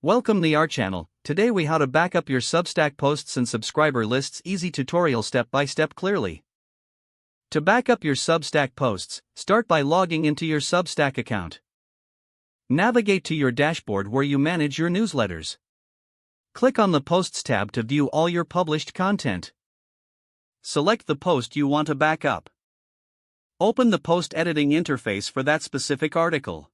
Welcome to our channel. Today we how to back up your Substack posts and subscriber lists. Easy tutorial step by step clearly. To back up your Substack posts, start by logging into your Substack account. Navigate to your dashboard where you manage your newsletters. Click on the Posts tab to view all your published content. Select the post you want to back up. Open the post editing interface for that specific article.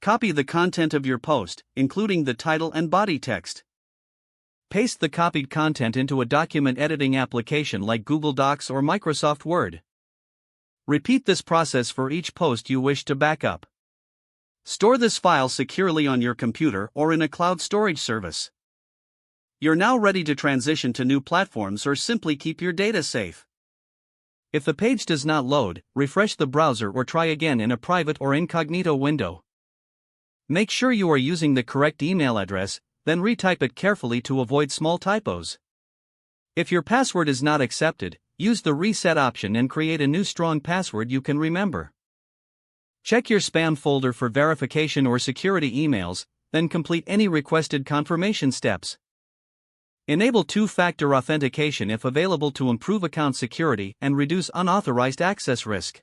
Copy the content of your post, including the title and body text. Paste the copied content into a document editing application like Google Docs or Microsoft Word. Repeat this process for each post you wish to back up. Store this file securely on your computer or in a cloud storage service. You're now ready to transition to new platforms or simply keep your data safe. If the page does not load, refresh the browser or try again in a private or incognito window. Make sure you are using the correct email address, then retype it carefully to avoid small typos. If your password is not accepted, use the reset option and create a new strong password you can remember. Check your spam folder for verification or security emails, then complete any requested confirmation steps. Enable two-factor authentication if available to improve account security and reduce unauthorized access risk.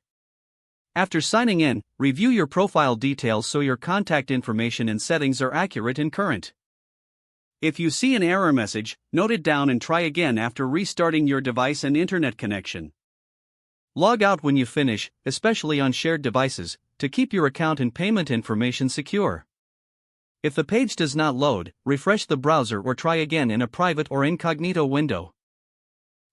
After signing in, review your profile details so your contact information and settings are accurate and current. If you see an error message, note it down and try again after restarting your device and internet connection. Log out when you finish, especially on shared devices, to keep your account and payment information secure. If the page does not load, refresh the browser or try again in a private or incognito window.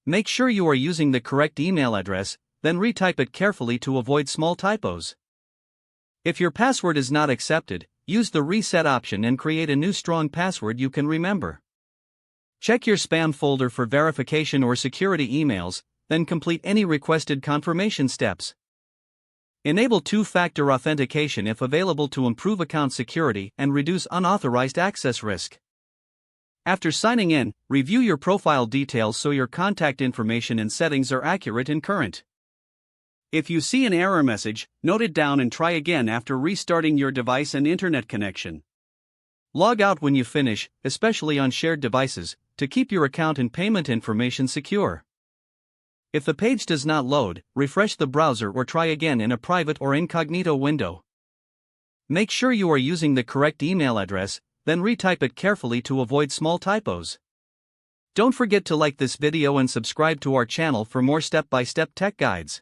Make sure you are using the correct email address, then retype it carefully to avoid small typos. If your password is not accepted, use the reset option and create a new strong password you can remember. Check your spam folder for verification or security emails, then complete any requested confirmation steps. Enable two-factor authentication if available to improve account security and reduce unauthorized access risk. After signing in, review your profile details so your contact information and settings are accurate and current. If you see an error message, note it down and try again after restarting your device and internet connection. Log out when you finish, especially on shared devices, to keep your account and payment information secure. If the page does not load, refresh the browser or try again in a private or incognito window. Make sure you are using the correct email address, then retype it carefully to avoid small typos. Don't forget to like this video and subscribe to our channel for more step-by-step tech guides.